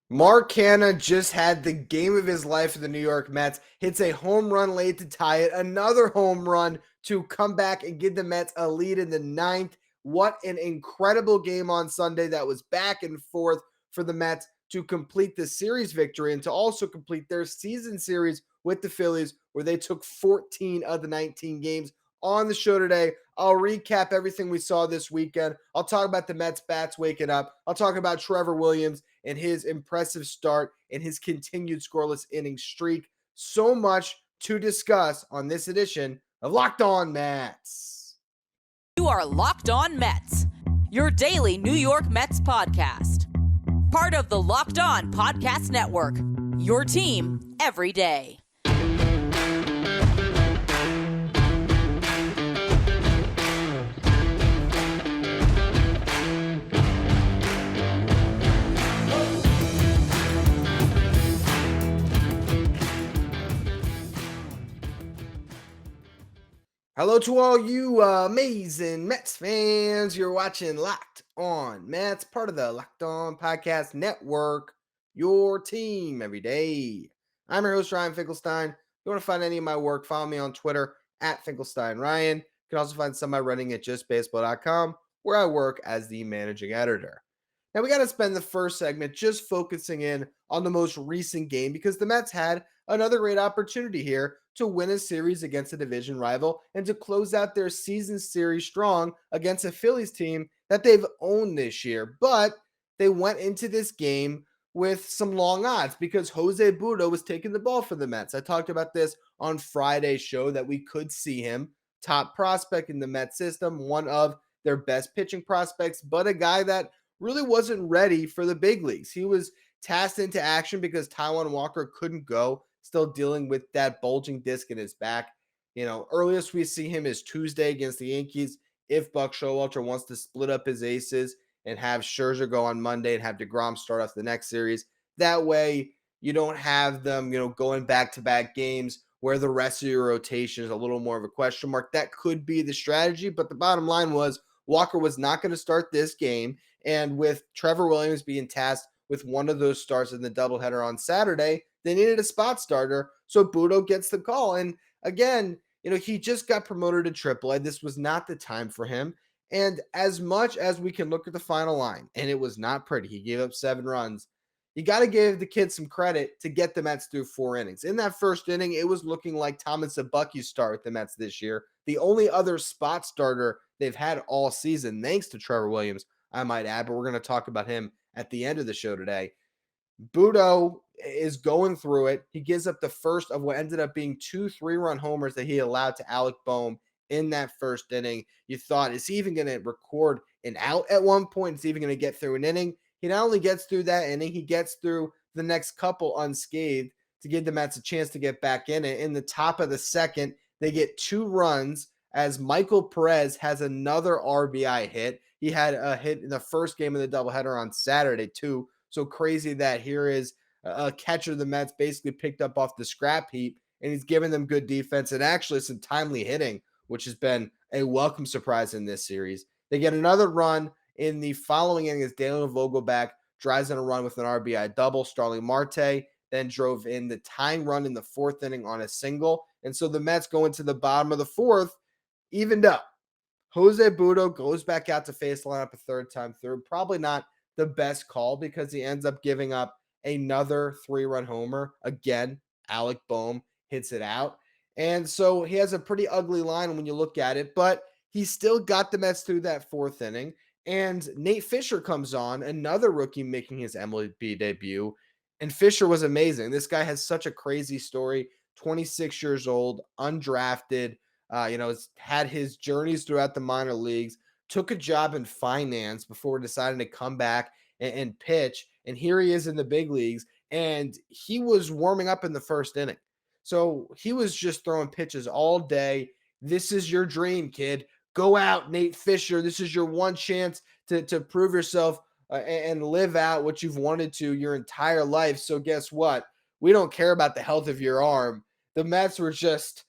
Mark Canha just had the game of his life for the New York Mets, hits a home run late to tie it, another home run to come back and give the Mets a lead in the ninth. What an incredible game on Sunday that was back and forth for the Mets to complete the series victory and to also complete their season series with the Phillies, where they took 14 of the 19 games. On the show today, I'll recap everything we saw this weekend. I'll talk about the Mets bats waking up. I'll talk about Trevor Williams and his impressive start and his continued scoreless inning streak. So much to discuss on this edition of Locked On Mets. You are Locked On Mets, your daily New York Mets podcast. Part of the Locked On Podcast Network, your team every day. Hello to all you amazing Mets fans. You're watching Locked On Mets, part of the Locked On Podcast Network, your team every day. I'm your host, Ryan Finkelstein. If you want to find any of my work, follow me on Twitter at FinkelsteinRyan. You can also find some of my writing at justbaseball.com, where I work as the managing editor. Now, we got to spend the first segment just focusing in on the most recent game because the Mets had another great opportunity here to win a series against a division rival and to close out their season series strong against a Phillies team that they've owned this year. But they went into this game with some long odds because Jose Butto was taking the ball for the Mets. I talked about this on Friday's show that we could see him, top prospect in the Mets system, one of their best pitching prospects, but a guy that really wasn't ready for the big leagues. He was tasked into action because Taijuan Walker couldn't go, still dealing with that bulging disc in his back. Earliest we see him is Tuesday against the Yankees if Buck Showalter wants to split up his aces and have Scherzer go on Monday and have DeGrom start off the next series. That way, you don't have them, going back-to-back games where the rest of your rotation is a little more of a question mark. That could be the strategy, but the bottom line was Walker was not going to start this game. And with Trevor Williams being tasked with one of those starts in the doubleheader on Saturday, they needed a spot starter. So Butto gets the call. And again, he just got promoted to AAA. This was not the time for him. And as much as we can look at the final line, and it was not pretty, he gave up 7 runs. You got to give the kid some credit to get the Mets through 4 innings. In that first inning, it was looking like Thomas Sabucky's start with the Mets this year. The only other spot starter they've had all season, thanks to Trevor Williams, I might add, but we're going to talk about him at the end of the show today. Butto is going through it. He gives up the first of what ended up being 2 3-run homers that he allowed to Alec Boehm in that first inning. You thought, is he even going to record an out at one point? Is he even going to get through an inning? He not only gets through that inning, he gets through the next couple unscathed to give the Mets a chance to get back in it. In the top of the second, they get 2 runs as Michael Perez has another RBI hit. He had a hit in the first game of the doubleheader on Saturday, too. So crazy that here is a catcher the Mets basically picked up off the scrap heap, and he's given them good defense and actually some timely hitting, which has been a welcome surprise in this series. They get another run in the following inning as Daniel Vogelback drives in a run with an RBI double. Starling Marte then drove in the tying run in the 4th inning on a single. And so the Mets go into the bottom of the 4th, evened up. Jose Butto goes back out to face the lineup a third time through. Probably not the best call because he ends up giving up another 3-run homer. Again, Alec Boehm hits it out. And so he has a pretty ugly line when you look at it, but he still got the Mets through that 4th inning. And Nate Fisher comes on, another rookie making his MLB debut. And Fisher was amazing. This guy has such a crazy story. 26 years old, undrafted, has had his journeys throughout the minor leagues, took a job in finance before deciding to come back and pitch. And here he is in the big leagues. And he was warming up in the first inning. So he was just throwing pitches all day. This is your dream, kid. Go out, Nate Fisher. This is your one chance to prove yourself and live out what you've wanted to your entire life. So guess what? We don't care about the health of your arm. The Mets were just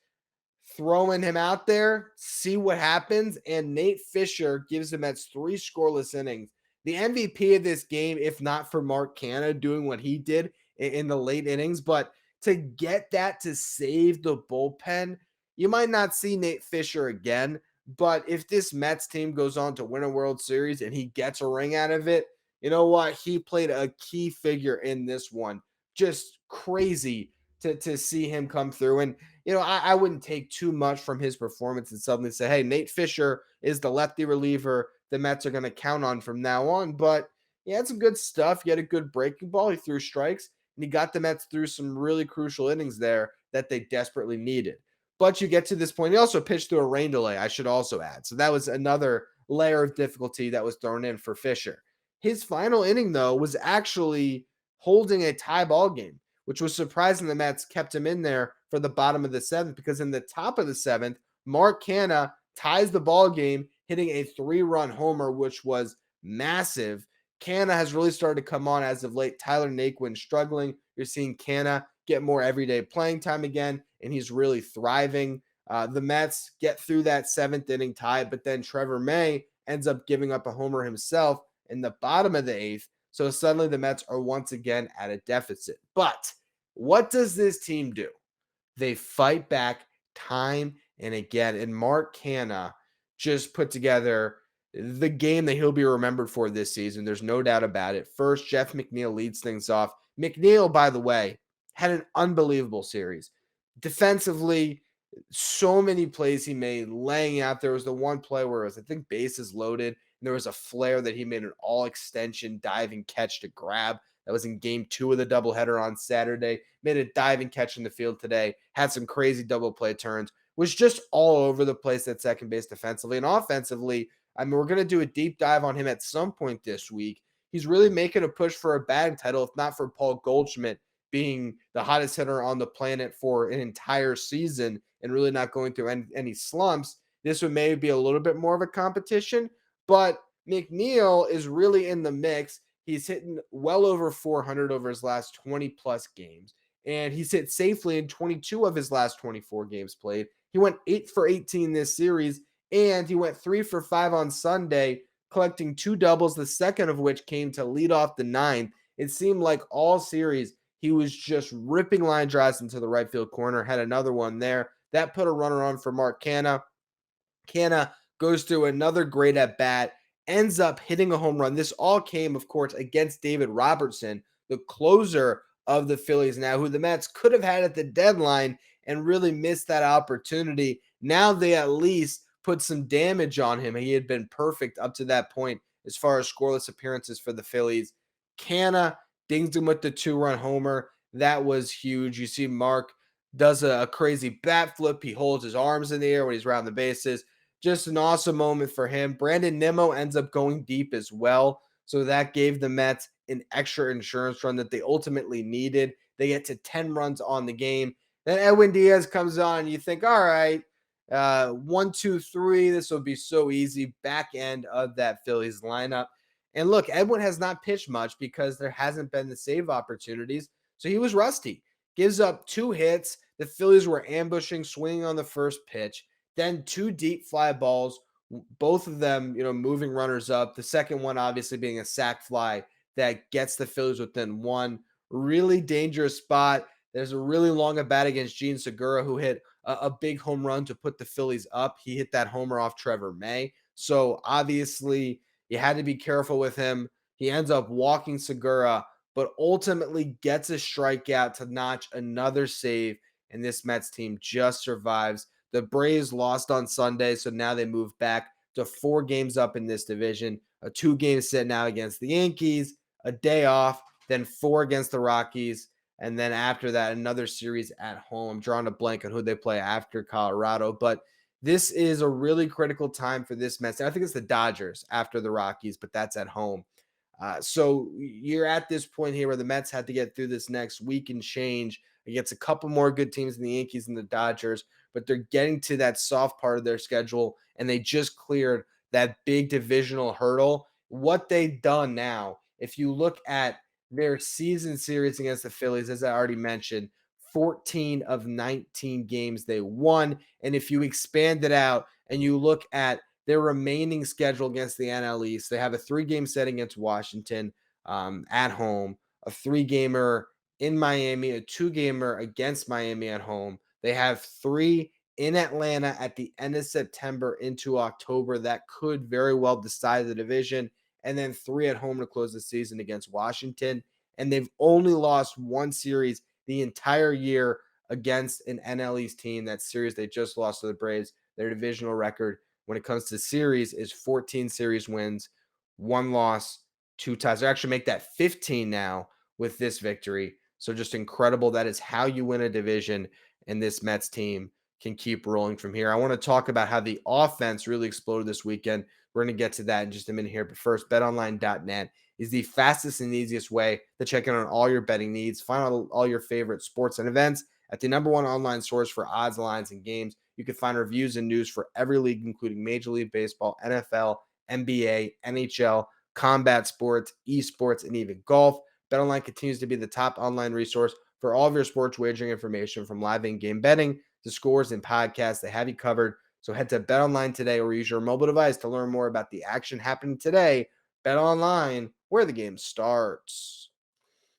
throwing him out there, see what happens, and Nate Fisher gives the Mets 3 scoreless innings. the MVP of this game, if not for Mark Canha doing what he did in the late innings. But to get that to save the bullpen, you might not see Nate Fisher again. But if this Mets team goes on to win a World Series and he gets a ring out of it, you know what? He played a key figure in this one. Just crazy to see him come through. And, I wouldn't take too much from his performance and suddenly say, hey, Nate Fisher is the lefty reliever the Mets are going to count on from now on. But he had some good stuff. He had a good breaking ball. He threw strikes, and he got the Mets through some really crucial innings there that they desperately needed. But you get to this point. He also pitched through a rain delay, I should also add. So that was another layer of difficulty that was thrown in for Fisher. His final inning, though, was actually holding a tie ball game, which was surprising. The Mets kept him in there for the bottom of the seventh because in the top of the seventh, Mark Canha ties the ball game, hitting a 3-run homer, which was massive. Canha has really started to come on as of late. Tyler Naquin struggling. You're seeing Canha get more everyday playing time again, and he's really thriving. The Mets get through that seventh inning tie, but then Trevor May ends up giving up a homer himself in the bottom of the eighth. So suddenly the Mets are once again at a deficit. But what does this team do? They fight back time and again. And Mark Canha just put together the game that he'll be remembered for this season. There's no doubt about it. First, Jeff McNeil leads things off. McNeil, by the way, had an unbelievable series. Defensively, so many plays he made laying out. There was the one play where it was, I think, bases loaded, and there was a flare that he made an all extension diving catch to grab. That was in game 2 of the doubleheader on Saturday. Made a diving catch in the field today. Had some crazy double play turns. Was just all over the place at second base defensively and offensively. I mean, we're going to do a deep dive on him at some point this week. He's really making a push for a batting title, if not for Paul Goldschmidt being the hottest hitter on the planet for an entire season and really not going through any slumps. This would maybe be a little bit more of a competition, but McNeil is really in the mix. He's hitting well over 400 over his last 20 plus games, and he's hit safely in 22 of his last 24 games played. He went 8 for 18 this series, and he went 3 for 5 on Sunday, collecting 2 doubles, the second of which came to lead off the ninth. It seemed like all series he was just ripping line drives into the right field corner, had another one there. That put a runner on for Mark Canha. Canha goes through another great at bat, ends up hitting a home run. This all came, of course, against David Robertson, the closer of the Phillies now, who the Mets could have had at the deadline and really missed that opportunity. Now they at least put some damage on him. He had been perfect up to that point as far as scoreless appearances for the Phillies. Canha dings him with the 2-run homer. That was huge. You see Mark does a crazy bat flip. He holds his arms in the air when he's around the bases. Just an awesome moment for him. Brandon Nimmo ends up going deep as well. So that gave the Mets an extra insurance run that they ultimately needed. They get to 10 runs on the game. Then Edwin Diaz comes on, and you think, all right, 1, 2, 3. This will be so easy. Back end of that Phillies lineup. And look, Edwin has not pitched much because there hasn't been the save opportunities. So he was rusty. Gives up 2 hits. The Phillies were ambushing, swinging on the first pitch. Then 2 deep fly balls, both of them, moving runners up. The second one obviously being a sac fly that gets the Phillies within 1. Really dangerous spot. There's a really long at bat against Gene Segura, who hit a big home run to put the Phillies up. He hit that homer off Trevor May. So obviously you had to be careful with him. He ends up walking Segura, but ultimately gets a strikeout to notch another save, and this Mets team just survives. The Braves lost on Sunday, so now they move back to 4 games up in this division. A 2-game set now against the Yankees, a day off, then 4 against the Rockies, and then after that, another series at home. I'm drawing a blank on who they play after Colorado, but this is a really critical time for this Mets. I think it's the Dodgers after the Rockies, but that's at home. So you're at this point here where the Mets had to get through this next week and change against a couple more good teams than the Yankees and the Dodgers, but they're getting to that soft part of their schedule, and they just cleared that big divisional hurdle. What they've done now, if you look at their season series against the Phillies, as I already mentioned, 14 of 19 games they won. And if you expand it out and you look at their remaining schedule against the NL East. They have a 3-game set against Washington at home, a 3-gamer in Miami, a 2-gamer against Miami at home. They have 3 in Atlanta at the end of September into October that could very well decide the division, and then 3 at home to close the season against Washington. And they've only lost 1 series the entire year against an NL East team. That series they just lost to the Braves. Their divisional record when it comes to series is 14 series wins, 1 loss, 2 ties. They actually make that 15 now with this victory. So just incredible. That is how you win a division, and this Mets team can keep rolling from here. I want to talk about how the offense really exploded this weekend. We're going to get to that in just a minute here. But first, betonline.net is the fastest and easiest way to check in on all your betting needs. Find out all your favorite sports and events at the #1 online source for odds, lines, and games. You can find reviews and news for every league, including Major League Baseball, NFL, NBA, NHL, combat sports, esports, and even golf. BetOnline continues to be the top online resource for all of your sports wagering information, from live in-game betting to scores and podcasts. They have you covered. So head to BetOnline today or use your mobile device to learn more about the action happening today. BetOnline, where the game starts.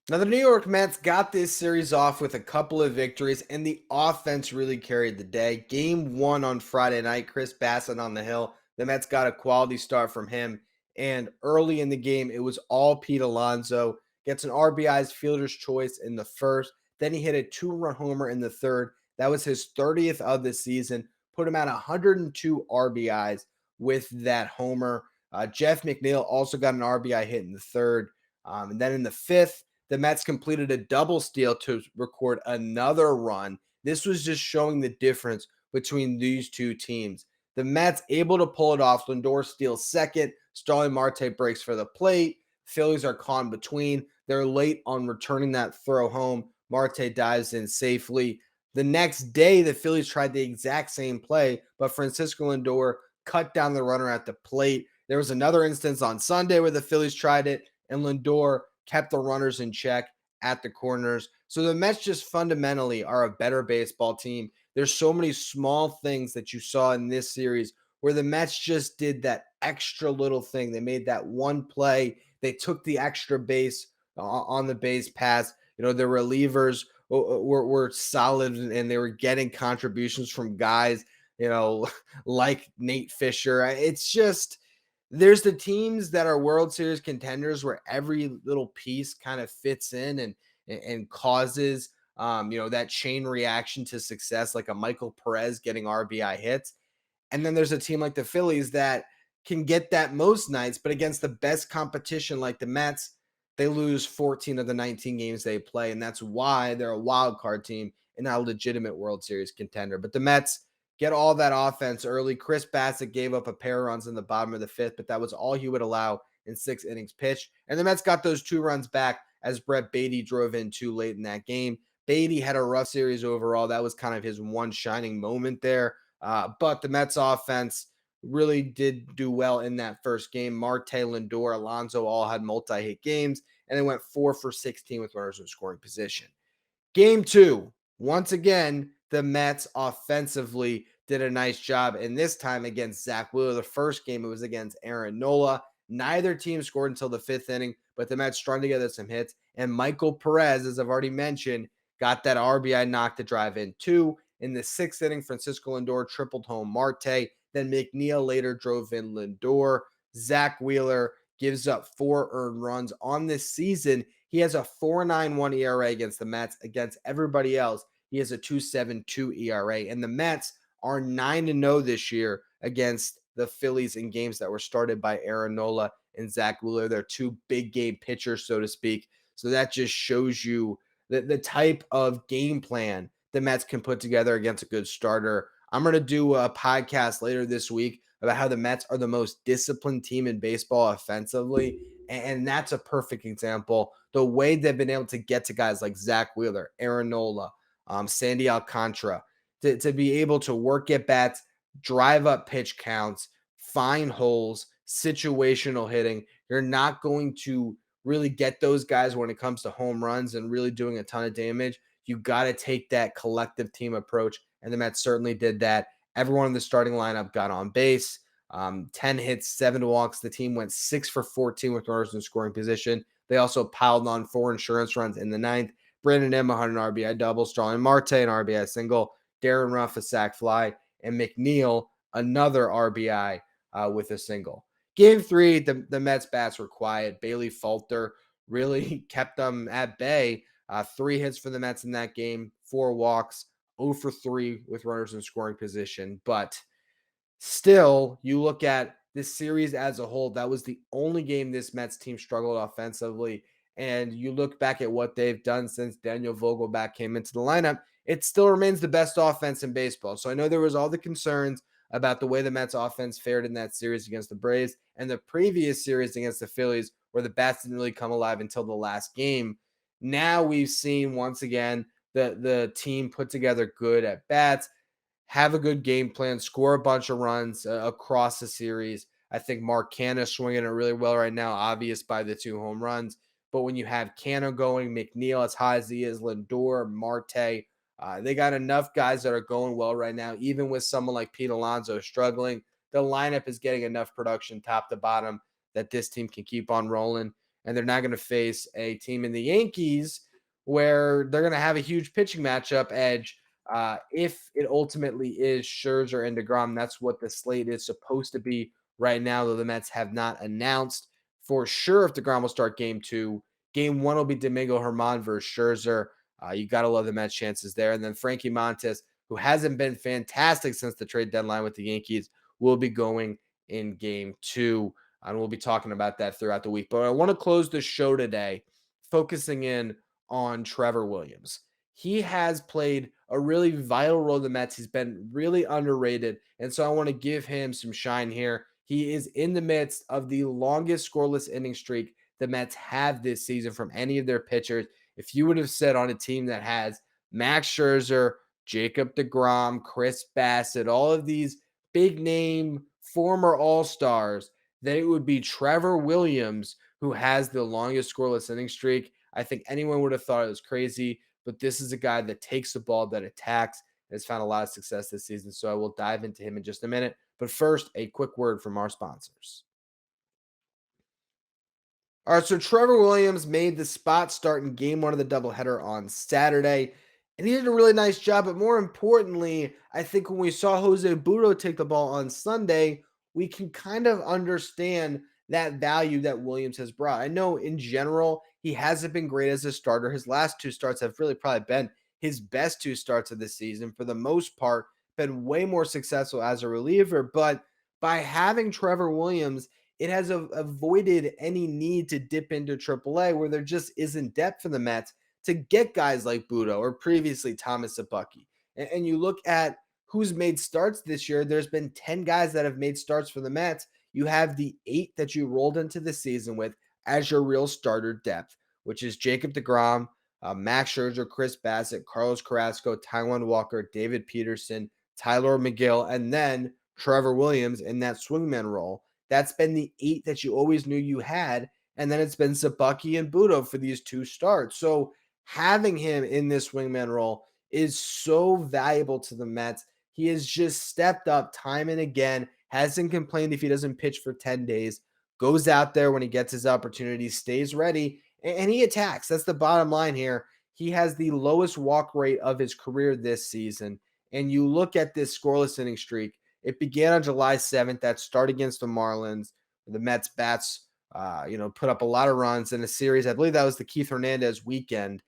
Now, the New York Mets got this series off with a couple of victories, and the offense really carried the day. Game 1 on Friday night, Chris Bassett on the hill. The Mets got a quality start from him, and early in the game, it was all Pete Alonso. Gets an RBI's fielder's choice in the first. Then he hit a 2-run homer in the third. That was his 30th of the season. Put him at 102 RBIs with that homer. Jeff McNeil also got an RBI hit in the third. And then in the fifth, the Mets completed a double steal to record another run. This was just showing the difference between these two teams. The Mets able to pull it off. Lindor steals second. Starling Marte breaks for the plate. Phillies are caught in between. They're late on returning that throw home. Marte dives in safely. The next day, the Phillies tried the exact same play, but Francisco Lindor cut down the runner at the plate. There was another instance on Sunday where the Phillies tried it, and Lindor kept the runners in check at the corners. So the Mets just fundamentally are a better baseball team. There's so many small things that you saw in this series where the Mets just did that extra little thing. They made that one play. They took the extra base on the base pass. You know, the relievers were solid, and they were getting contributions from guys, you know, like Nate Fisher. It's just, there's the teams that are World Series contenders where every little piece kind of fits in and causes that chain reaction to success, like a Michael Perez getting RBI hits. And then there's a team like the Phillies that can get that most nights, but against the best competition like the Mets, they lose 14 of the 19 games they play. And that's why they're a wild card team and not a legitimate World Series contender. But the Mets get all that offense early. Chris Bassett gave up a pair of runs in the bottom of the fifth, but that was all he would allow in 6 innings pitched. And the Mets got those 2 runs back as Brett Beatty drove in too late in that game. Beatty had a rough series overall. That was kind of his one shining moment there. But the Mets offense really did do well in that first game. Marte, Lindor, Alonso all had multi-hit games, and they went 4 for 16 with runners in scoring position. Game 2, once again, the Mets offensively did a nice job, and this time against Zach Wheeler. The first game, it was against Aaron Nola. Neither team scored until the 5th inning, but the Mets strung together some hits, and Michael Perez, as I've already mentioned, got that RBI knock to drive in 2. In the 6th inning, Francisco Lindor tripled home Marte. Then McNeil later drove in Lindor. Zach Wheeler gives up 4 earned runs on this season. He has a 4.91 ERA against the Mets. Against everybody else, he has a 2.72 ERA. And the Mets are 9-0 this year against the Phillies in games that were started by Aaron Nola and Zach Wheeler. They're 2 big game pitchers, so to speak. So that just shows you the type of game plan the Mets can put together against a good starter. I'm going to do a podcast later this week about how the Mets are the most disciplined team in baseball offensively. And that's a perfect example. The way they've been able to get to guys like Zach Wheeler, Aaron Nola, Sandy Alcantara, to be able to work at bats, drive up pitch counts, find holes, situational hitting. You're not going to really get those guys when it comes to home runs and really doing a ton of damage. You got to take that collective team approach, and the Mets certainly did that. Everyone in the starting lineup got on base. 10 hits, 7 walks. The team went 6 for 14 with runners in scoring position. They also piled on 4 insurance runs in the ninth. Brandon Emma had an RBI double, Starling Marte an RBI single, Darren Ruff a sac fly, and Mcneil another RBI with a single. Game 3, the Mets bats were quiet. Bailey Falter really kept them at bay. 3 hits for the Mets in that game, 4 walks, 0 for 3 with runners in scoring position. But still, you look at this series as a whole, that was the only game this Mets team struggled offensively. And you look back at what they've done since Daniel Vogelback came into the lineup, it still remains the best offense in baseball. So I know there was all the concerns about the way the Mets offense fared in that series against the Braves and the previous series against the Phillies, where the bats didn't really come alive until the last game. Now we've seen once again the team put together good at bats, have a good game plan, score a bunch of runs across the series. I think Mark Canha swinging it really well right now, obvious by the 2 home runs. But when you have Canha going, Mcneil as high as he is, Lindor, Marte, they got enough guys that are going well right now. Even with someone like Pete Alonso struggling, the lineup is getting enough production top to bottom that this team can keep on rolling. And they're not going to face a team in the Yankees where they're going to have a huge pitching matchup edge. If it ultimately is Scherzer and DeGrom, that's what the slate is supposed to be right now, though the Mets have not announced for sure if DeGrom will start game 2. Game 1 will be Domingo Germán versus Scherzer. You got to love the Mets' chances there. And then Frankie Montes, who hasn't been fantastic since the trade deadline with the Yankees, will be going in game 2. And we'll be talking about that throughout the week. But I want to close the show today focusing in on Trevor Williams. He has played a really vital role in the Mets. He's been really underrated. And so I want to give him some shine here. He is in the midst of the longest scoreless inning streak the Mets have this season from any of their pitchers. If you would have said on a team that has Max Scherzer, Jacob DeGrom, Chris Bassett, all of these big name former All-Stars, that it would be Trevor Williams who has the longest scoreless inning streak, I think anyone would have thought it was crazy. But this is a guy that takes the ball, that attacks, and has found a lot of success this season. So I will dive into him in just a minute. But first, a quick word from our sponsors. All right, so Trevor Williams made the spot start in game 1 of the doubleheader on Saturday, and he did a really nice job. But more importantly, I think when we saw Jose Budo take the ball on Sunday, we can kind of understand that value that Williams has brought. I know in general, he hasn't been great as a starter. His last 2 starts have really probably been his best 2 starts of the season. For the most part, been way more successful as a reliever. But by having Trevor Williams, it has avoided any need to dip into AAA where there just isn't depth for the Mets to get guys like Budo or previously Thomas Sabucky. And you look at who's made starts this year, there's been 10 guys that have made starts for the Mets. You have the 8 that you rolled into the season with as your real starter depth, which is Jacob DeGrom, Max Scherzer, Chris Bassett, Carlos Carrasco, Taijuan Walker, David Peterson, Tyler McGill, and then Trevor Williams in that swingman role. That's been the 8 that you always knew you had. And then it's been Sabucky and Budo for these 2 starts. So having him in this wingman role is so valuable to the Mets. He has just stepped up time and again, hasn't complained if he doesn't pitch for 10 days, goes out there when he gets his opportunity, stays ready, and he attacks. That's the bottom line here. He has the lowest walk rate of his career this season. And you look at this scoreless inning streak, it began on July 7th. That start against the Marlins. The Mets bats, put up a lot of runs in a series. I believe that was the Keith Hernandez weekend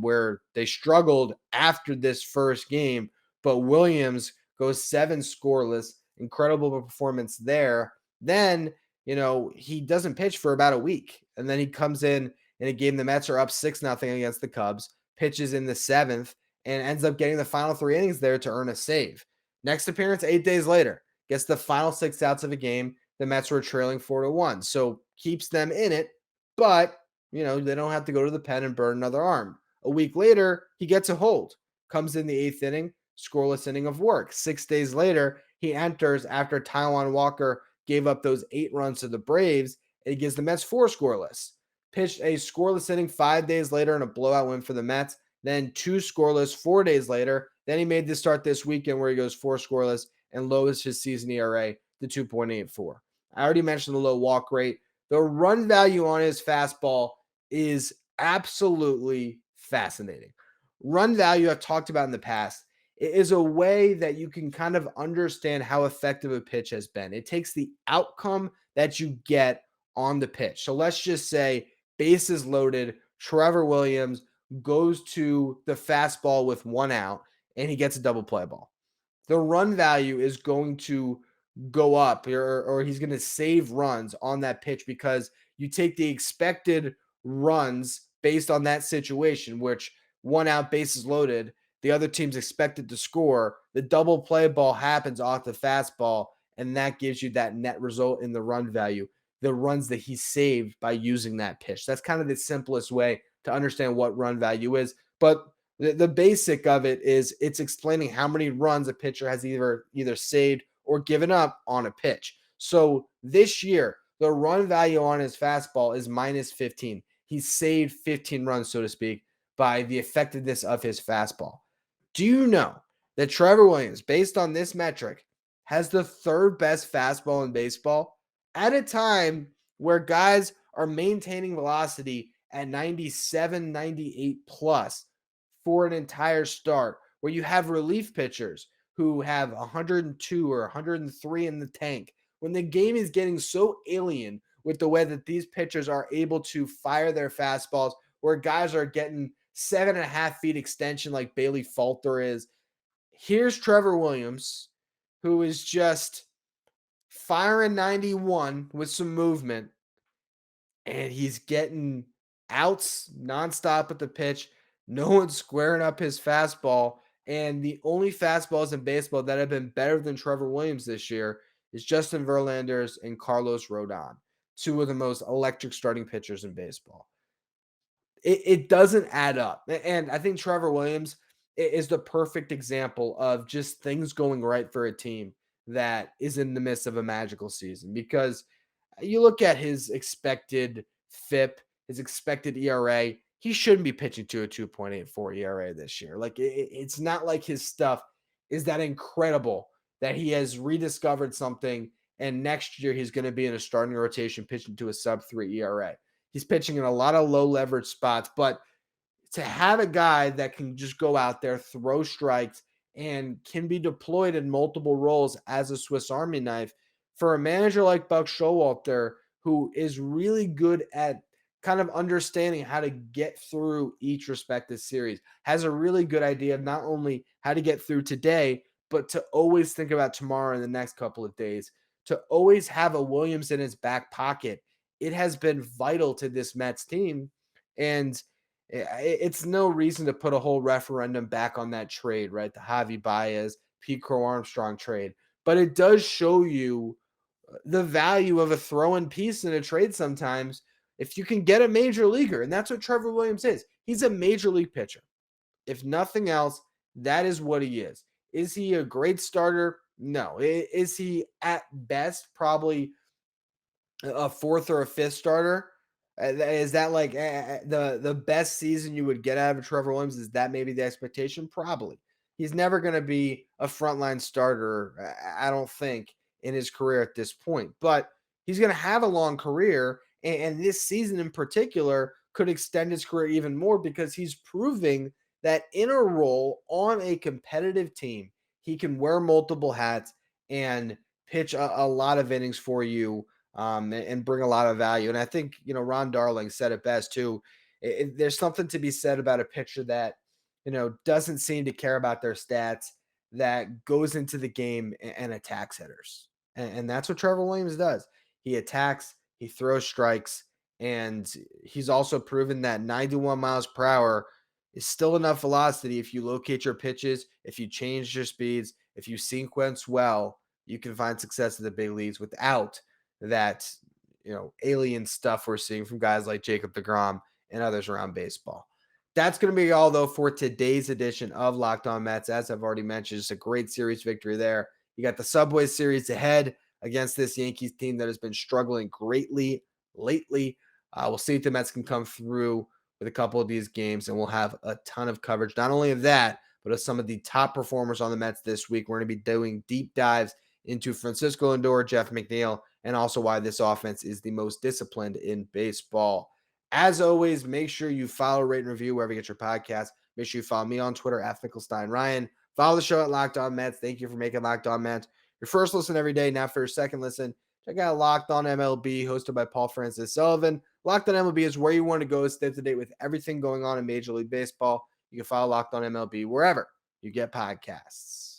where they struggled after this first game. But Williams goes 7 scoreless. Incredible performance there. Then, he doesn't pitch for about a week. And then he comes in a game the Mets are up 6-0 against the Cubs, pitches in the 7th, and ends up getting the final 3 innings there to earn a save. Next appearance, 8 days later, gets the final 6 outs of a game. The Mets were trailing 4-1. So keeps them in it, but, they don't have to go to the pen and burn another arm. A week later, he gets a hold. Comes in the 8th inning, scoreless inning of work. 6 days later, he enters after Taijuan Walker gave up those 8 runs to the Braves, and he gives the Mets 4 scoreless. Pitched a scoreless inning 5 days later in a blowout win for the Mets. Then 2 scoreless 4 days later. Then he made the start this weekend where he goes 4 scoreless and lowers his season ERA to 2.84. I already mentioned the low walk rate. The run value on his fastball is absolutely fascinating. Run value, I've talked about in the past, is a way that you can kind of understand how effective a pitch has been. It takes the outcome that you get on the pitch. So let's just say bases loaded, Trevor Williams goes to the fastball with 1 out and he gets a double play ball. The run value is going to go up, or he's going to save runs on that pitch because you take the expected runs based on that situation, which 1 out, bases loaded, the other team's expected to score. The double play ball happens off the fastball, and that gives you that net result in the run value, the runs that he saved by using that pitch. That's kind of the simplest way to understand what run value is. But the basic of it is it's explaining how many runs a pitcher has either saved or given up on a pitch. So this year, the run value on his fastball is minus 15. He saved 15 runs, so to speak, by the effectiveness of his fastball. Do you know that Trevor Williams, based on this metric, has the third best fastball in baseball at a time where guys are maintaining velocity at 97, 98 plus for an entire start, where you have relief pitchers who have 102 or 103 in the tank, when the game is getting so alien with the way that these pitchers are able to fire their fastballs, where guys are getting 7.5 feet extension like Bailey Falter is. Here's Trevor Williams, who is just firing 91 with some movement, and he's getting outs nonstop at the pitch. No one's squaring up his fastball. And the only fastballs in baseball that have been better than Trevor Williams this year is Justin Verlander's and Carlos Rodon, two of the most electric starting pitchers in baseball. It doesn't add up. And I think Trevor Williams is the perfect example of just things going right for a team that is in the midst of a magical season, because you look at his expected FIP, his expected ERA, he shouldn't be pitching to a 2.84 ERA this year. Like it's not like his stuff is that incredible that he has rediscovered something and next year he's going to be in a starting rotation pitching to a sub-3 ERA. He's pitching in a lot of low leverage spots, but to have a guy that can just go out there, throw strikes, and can be deployed in multiple roles as a Swiss Army knife for a manager like Buck Showalter, who is really good at kind of understanding how to get through each respective series, has a really good idea of not only how to get through today, but to always think about tomorrow and the next couple of days, to always have a Williams in his back pocket. It has been vital to this Mets team. And it's no reason to put a whole referendum back on that trade, right? The Javi Baez, Pete Crow Armstrong trade. But it does show you the value of a throw-in piece in a trade sometimes if you can get a major leaguer. And that's what Trevor Williams is. He's a major league pitcher. If nothing else, that is what he is. Is he a great starter? No. Is he at best probably a fourth or a fifth starter? Is that like the best season you would get out of Trevor Williams? Is that maybe the expectation? Probably. He's never going to be a frontline starter, I don't think, in his career at this point. But he's going to have a long career, and this season in particular could extend his career even more because he's proving that in a role on a competitive team, he can wear multiple hats and pitch a lot of innings for you, and bring a lot of value. And I think, Ron Darling said it best too. There's something to be said about a pitcher that, doesn't seem to care about their stats, that goes into the game and attacks hitters. And that's what Trevor Williams does. He attacks, he throws strikes, and he's also proven that 91 miles per hour is still enough velocity. If you locate your pitches, if you change your speeds, if you sequence well, you can find success in the big leagues without that, alien stuff we're seeing from guys like Jacob deGrom and others around baseball. That's going to be all, though, for today's edition of Locked On Mets. As I've already mentioned, it's a great series victory there. You got the Subway Series ahead against this Yankees team that has been struggling greatly lately. We'll see if the Mets can come through with a couple of these games, and we'll have a ton of coverage, not only of that, but of some of the top performers on the Mets this week. We're going to be doing deep dives into Francisco Lindor, Jeff McNeil, and also why this offense is the most disciplined in baseball. As always, make sure you follow, rate, and review wherever you get your podcast. Make sure you follow me on Twitter at Finkelstein Ryan. Follow the show at Locked On Mets. Thank you for making Locked On Mets your first listen every day. Now for your second listen, check out Locked On MLB, hosted by Paul Francis Sullivan. Locked On MLB is where you want to go to stay up to date with everything going on in Major League Baseball. You can follow Locked On MLB wherever you get podcasts.